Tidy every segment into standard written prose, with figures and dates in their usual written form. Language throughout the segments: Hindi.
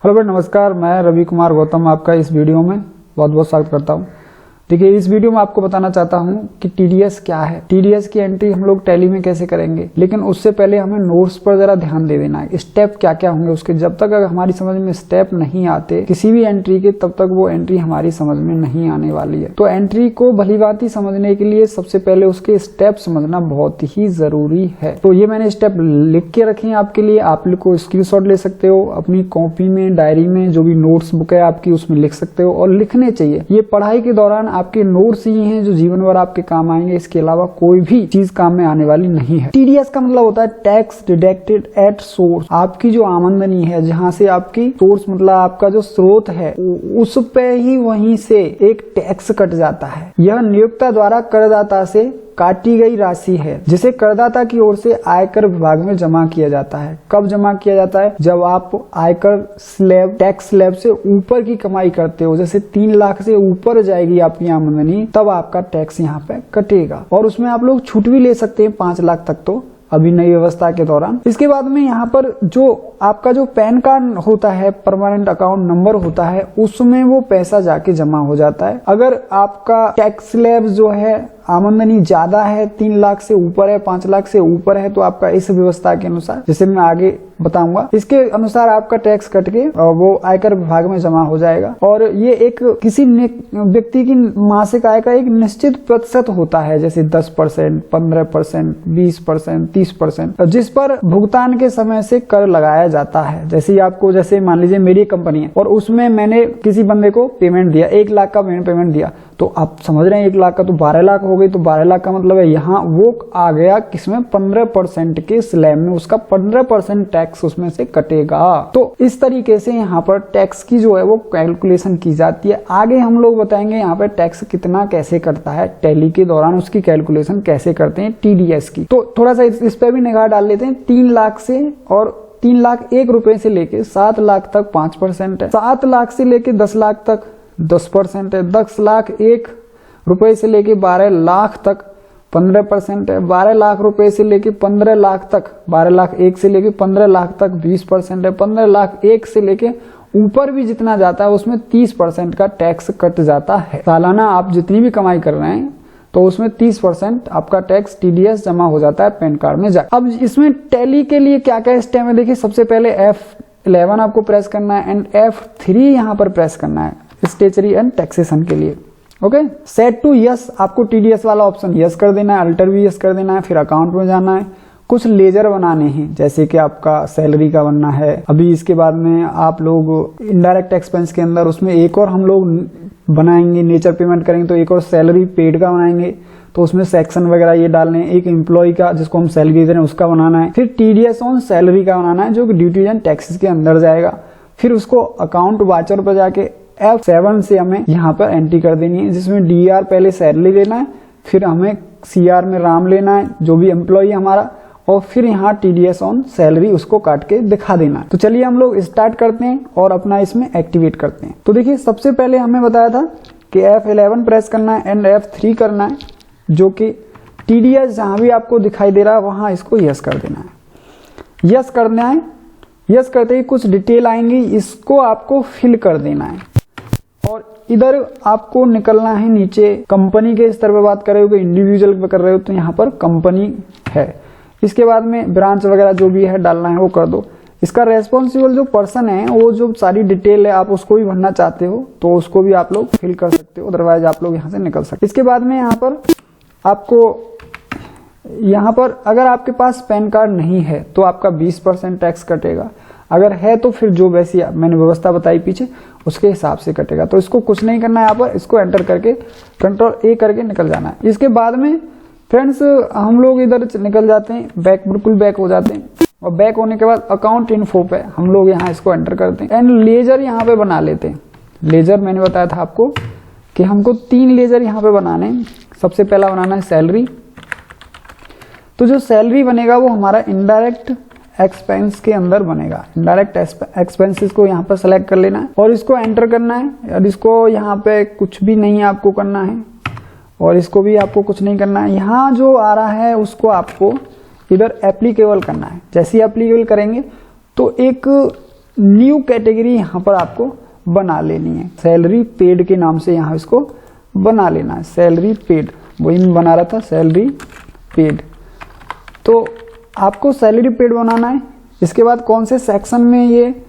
हेलो भाई, नमस्कार। मैं रवि कुमार गौतम आपका इस वीडियो में बहुत बहुत स्वागत करता हूं। देखिए, इस वीडियो में आपको बताना चाहता हूं कि टीडीएस क्या है, टीडीएस की एंट्री हम लोग टैली में कैसे करेंगे। लेकिन उससे पहले हमें नोट्स पर जरा ध्यान दे देना है, स्टेप क्या क्या होंगे उसके। जब तक अगर हमारी समझ में स्टेप नहीं आते किसी भी एंट्री के, तब तक वो एंट्री हमारी समझ में नहीं आने वाली है। तो एंट्री को भलीभांति समझने के लिए सबसे पहले उसके स्टेप समझना बहुत ही जरूरी है। तो ये मैंने स्टेप लिख के रखे हैं आपके लिए। आप लोग को स्क्रीनशॉट ले सकते हो, अपनी कॉपी में, डायरी में, जो भी नोट्स बुक है आपकी उसमें लिख सकते हो और लिखने चाहिए। ये पढ़ाई के दौरान आपके नोट्स ही हैं जो जीवन भर आपके काम आएंगे। इसके अलावा कोई भी चीज काम में आने वाली नहीं है। टीडीएस का मतलब होता है टैक्स डिडक्टेड एट सोर्स। आपकी जो आमदनी है, जहां से आपकी सोर्स मतलब आपका जो स्रोत है, उस पे ही वहीं से एक टैक्स कट जाता है। यह नियोक्ता द्वारा करदाता से काटी गई राशि है जिसे करदाता की ओर से आयकर विभाग में जमा किया जाता है। कब जमा किया जाता है? जब आप आयकर स्लैब, टैक्स स्लैब से ऊपर की कमाई करते हो, जैसे 3 लाख से ऊपर जाएगी आपकी आमदनी, तब आपका टैक्स यहाँ पे कटेगा। और उसमें आप लोग छूट भी ले सकते हैं 5 लाख तक, तो अभी नई व्यवस्था के दौरान। इसके बाद में यहाँ पर जो आपका जो पैन कार्ड होता है, परमानेंट अकाउंट नंबर होता है, उसमें वो पैसा जाके जमा हो जाता है। अगर आपका टैक्स स्लैब जो है आमदनी ज्यादा है, 3 लाख से ऊपर है, 5 लाख से ऊपर है, तो आपका इस व्यवस्था के अनुसार, जैसे मैं आगे बताऊंगा, इसके अनुसार आपका टैक्स कट के वो आयकर विभाग में जमा हो जाएगा। और ये एक किसी व्यक्ति की मासिक आय का एक निश्चित प्रतिशत होता है, जैसे 10%, 15%, 20%, 30%, जिस पर भुगतान के समय से कर लगाया जाता है। जैसे आपको, जैसे मान लीजिए मेरी कंपनी है और उसमें मैंने किसी बंदे को पेमेंट दिया, 1 लाख का पेमेंट दिया, तो आप समझ रहे हैं 1 लाख का तो 12 लाख हो गई। तो 12 लाख का मतलब है यहाँ वो आ गया किसमें? 15% के स्लैब में, उसका 15% टैक्स उसमें से कटेगा। तो इस तरीके से यहाँ पर टैक्स की जो है वो कैलकुलेशन की जाती है। आगे हम लोग बताएंगे यहाँ पर टैक्स कितना कैसे कटता है, टैली के दौरान उसकी कैलकुलेशन कैसे करते हैं टीडीएस की। तो थोड़ा सा इस पे भी निगाह डाल लेते हैं। 3 लाख से और 3 लाख 1 रुपए से लेके 7 लाख तक 5% है। 7 लाख से लेके 10 लाख तक 10% है। 10 लाख 1 रुपए से लेके 12 लाख तक 15% है। 12 लाख रुपए से लेके 15 लाख तक, 12 लाख 1 से लेके 15 लाख तक 20% है। 15 लाख 1 से लेके ऊपर भी जितना जाता है उसमें 30% का टैक्स कट जाता है। सालाना आप जितनी भी कमाई कर रहे हैं तो उसमें 30% आपका टैक्स टीडीएस जमा हो जाता है पैन कार्ड में जा। अब इसमें टैली के लिए क्या क्या स्टेप है, देखिए। सबसे पहले F11 आपको प्रेस करना है एंड F3 यहाँ पर प्रेस करना है स्टेचरी एंड टैक्सेशन के लिए। ओके, सेट टू यस, आपको टीडीएस वाला ऑप्शन यस कर देना है, अल्टर भी यस कर देना है। फिर अकाउंट में जाना है, कुछ लेजर बनाने हैं, जैसे कि आपका सैलरी का बनना है। अभी इसके बाद में आप लोग इनडायरेक्ट एक्सपेंस के अंदर उसमें एक और हम लोग बनाएंगे, नेचर पेमेंट करेंगे तो एक और सैलरी पेड का बनाएंगे, तो उसमें सेक्शन वगैरह ये डालने हैं। एक एम्प्लॉय का जिसको हम सैलरी दे रहे हैं उसका बनाना है। फिर टीडीएस ऑन सैलरी का बनाना है जो कि ड्यूटीज एंड टैक्सेस के अंदर जाएगा। फिर उसको अकाउंट वाचर पर जाके F7 से हमें यहाँ पर एंट्री कर देनी है, जिसमें डीआर पहले सैलरी लेना है, फिर हमें सीआर में राम लेना है जो भी एम्प्लॉय है हमारा, और फिर यहाँ टीडीएस ऑन सैलरी उसको काट के दिखा देना है। तो चलिए हम लोग स्टार्ट करते हैं और अपना इसमें एक्टिवेट करते हैं। तो देखिए, सबसे पहले हमें बताया था कि F11 प्रेस करना है एंड F3 करना है, जो कि टीडीएस जहां भी आपको दिखाई दे रहा है वहां इसको यस कर देना है। यस करना है। यस करते ही कुछ डिटेल आएंगी, इसको आपको फिल कर देना है। और इधर आपको निकलना है नीचे। कंपनी के स्तर पर बात कर रहे हो कि इंडिविजुअल पे कर रहे हो तो यहाँ पर कंपनी है। इसके बाद में ब्रांच वगैरह जो भी है डालना है वो कर दो। इसका रेस्पॉन्सिबल जो पर्सन है, वो जो सारी डिटेल है आप उसको भी भरना चाहते हो तो उसको भी आप लोग फिल कर सकते हो, अदरवाइज आप लोग यहाँ से निकल सकते हो। इसके बाद में यहाँ पर आपको, यहाँ पर अगर आपके पास पैन कार्ड नहीं है तो आपका 20% टैक्स कटेगा। अगर है तो फिर जो वैसी मैंने व्यवस्था बताई पीछे उसके हिसाब से कटेगा। तो इसको कुछ नहीं करना है, यहाँ पर इसको एंटर करके Ctrl A करके निकल जाना है। इसके बाद में फ्रेंड्स हम लोग इधर निकल जाते हैं, बैक, बिल्कुल बैक हो जाते हैं। और बैक होने के बाद अकाउंट इन्फो पे हम लोग यहाँ इसको एंटर करते हैं एंड लेजर यहाँ पे बना लेते हैं। लेजर मैंने बताया था आपको कि हमको 3 लेजर यहाँ पे बनाने हैं। सबसे पहला बनाना है सैलरी। तो जो सैलरी बनेगा वो हमारा इनडायरेक्ट एक्सपेंस के अंदर बनेगा। इनडायरेक्ट एक्सपेंसेस को यहाँ पर सेलेक्ट कर लेना है और इसको एंटर करना है। और इसको यहाँ पे कुछ भी नहीं आपको करना है और इसको भी आपको कुछ नहीं करना है। यहाँ जो आ रहा है उसको आपको इधर एप्लीकेबल करना है। जैसे ही एप्लीकेबल करेंगे तो एक न्यू कैटेगरी यहाँ पर आपको बना लेनी है। सैलरी पेड के नाम से यहाँ इसको बना लेना है, सैलरी पेड, वही मैं बना रहा था सैलरी पेड। तो आपको सैलरी पेड बनाना है। इसके बाद कौन से सेक्शन में ये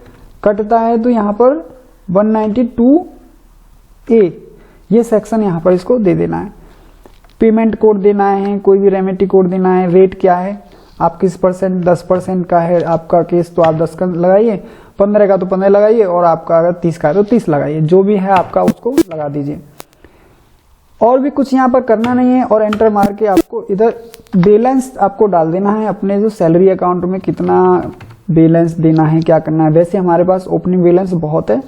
कटता है, तो यहाँ पर 192A ये सेक्शन यहाँ पर इसको दे देना है। पेमेंट कोड देना है, कोई भी रेमेडी कोड देना है। रेट क्या है, आप किस परसेंट, 10% का है आपका केस तो आप 10 का लगाइए, 15 का तो 15 लगाइए, और आपका अगर 30 का है तो 30 लगाइए, जो भी है आपका उसको लगा दीजिए। और भी कुछ यहाँ पर करना नहीं है। और एंटर मार के आपको इधर बैलेंस आपको डाल देना है, अपने जो सैलरी अकाउंट में कितना बैलेंस देना है, क्या करना है। वैसे हमारे पास ओपनिंग बैलेंस बहुत है,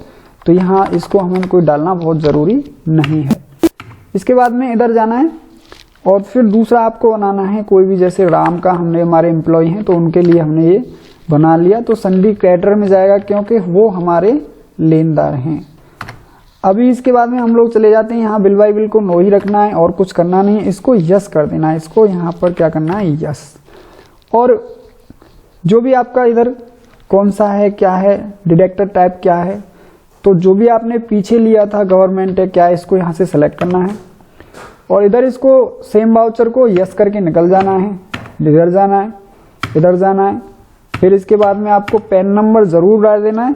तो यहाँ इसको हमें कोई डालना बहुत ज़रूरी नहीं है। इसके बाद में इधर जाना है और फिर दूसरा आपको बनाना है कोई भी, जैसे राम का हमने हमारे एम्प्लॉय हैं तो उनके लिए हमने ये बना लिया, तो सन्डी क्रेडिटर में जाएगा क्योंकि वो हमारे लेनदार हैं। अभी इसके बाद में हम लोग चले जाते हैं, यहाँ बिल बाई बिल को नो ही रखना है और कुछ करना नहीं है, इसको यस कर देना है। इसको यहाँ पर क्या करना है, यस। और जो भी आपका इधर कौन सा है, क्या है, डिडक्टर टाइप क्या है, तो जो भी आपने पीछे लिया था गवर्नमेंट है क्या है, इसको यहाँ से सेलेक्ट करना है। और इधर इसको सेम वाउचर को यस करके निकल जाना है, इधर जाना है, इधर जाना है। फिर इसके बाद में आपको पैन नंबर जरूर डाल देना है।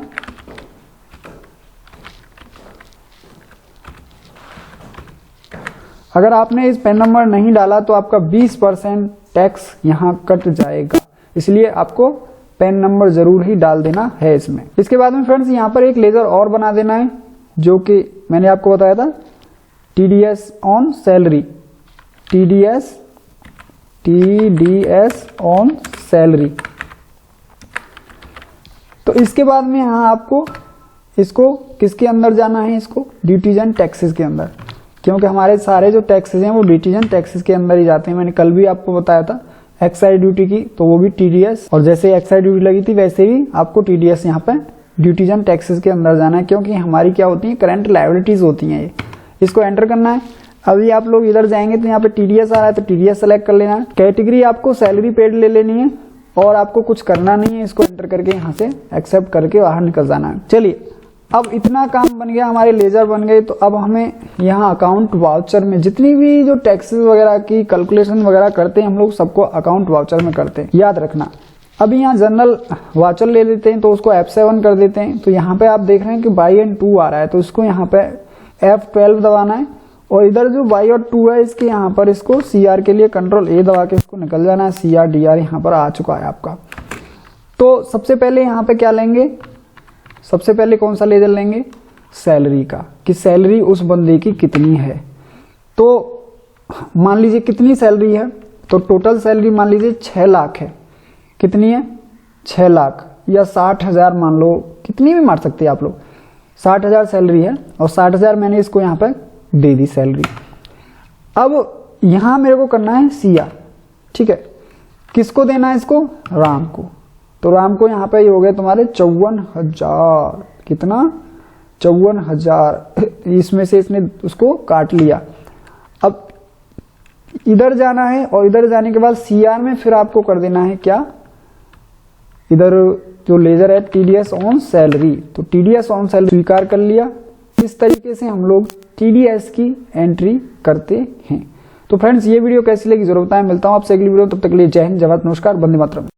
अगर आपने इस पैन नंबर नहीं डाला तो आपका 20% टैक्स यहाँ कट जाएगा, इसलिए आपको पैन नंबर जरूर ही डाल देना है इसमें। इसके बाद में फ्रेंड्स यहाँ पर एक लेजर और बना देना है, जो कि मैंने आपको बताया था TDS on salary, TDS on salary. तो इसके बाद में यहाँ आपको इसको किसके अंदर जाना है, इसको ड्यूटीज एंड टैक्सेस के अंदर, क्योंकि हमारे सारे जो टैक्सेस हैं वो ड्यूटीज एंड टैक्सेस के अंदर ही जाते हैं। मैंने कल भी आपको बताया था एक्साइज ड्यूटी की, तो वो भी TDS, और जैसे एक्साइज ड्यूटी लगी थी वैसे ही आपको TDS यहाँ पे ड्यूटीज एंड टैक्सेस के अंदर जाना है, क्योंकि हमारी क्या होती है, करंट लायबिलिटीज होती हैं। ये इसको एंटर करना है। अभी आप लोग इधर जाएंगे तो यहाँ पे TDS आ रहा है, तो TDS सेलेक्ट कर लेना है। कैटेगरी आपको सैलरी पेड ले लेनी है और आपको कुछ करना नहीं है, इसको एंटर करके यहाँ से एक्सेप्ट करके बाहर निकल जाना है। चलिए, अब इतना काम बन गया, हमारे लेजर बन गए। तो अब हमें यहाँ अकाउंट वाउचर में जितनी भी जो टैक्सेस वगैरह की कैलकुलेशन वगैरह करते हैं हम लोग, सबको अकाउंट वाउचर में करते हैं, याद रखना। अभी यहाँ जनरल वाउचर ले लेते हैं, तो उसको F7 कर देते हैं। तो यहाँ पे आप देख रहे हैं कि बाई एंड 2 आ रहा है, तो इसको यहाँ पे F12 दबाना है। और इधर जो बाई और 2 है, इसके यहाँ पर इसको CR के लिए कंट्रोल A दबा के इसको निकल जाना है। CR DR यहाँ पर आ चुका है आपका। तो सबसे पहले यहाँ पे क्या लेंगे, सबसे पहले कौन सा लेजर लेंगे, सैलरी का, कि सैलरी उस बंदे की कितनी है। तो मान लीजिए कितनी सैलरी है, तो टोटल सैलरी मान लीजिए 6 लाख है। कितनी है, 6 लाख या 60,000 मान लो, कितनी भी मार सकते हैं आप लोग। 60,000 सैलरी है और 60,000 मैंने इसको यहाँ पर दे दी सैलरी। अब यहाँ मेरे को करना है CR, ठीक है। किसको देना है इसको, राम को। तो राम को यहाँ पे ये हो गए तुम्हारे 54,000, कितना, 54,000। इसमें से इसने उसको काट लिया। अब इधर जाना है और इधर जाने के बाद CR में फिर आपको कर देना है क्या, इधर जो लेजर है TDS ऑन सैलरी, तो TDS ऑन सैलरी स्वीकार कर लिया। इस तरीके से हम लोग TDS की एंट्री करते हैं। तो फ्रेंड्स, ये वीडियो कैसी लगी जरूर बताएं। मिलता हूं आपसे अगली वीडियो, तब तक के लिए जय हिंद, जय भारत, नमस्कार, वंदे मातरम।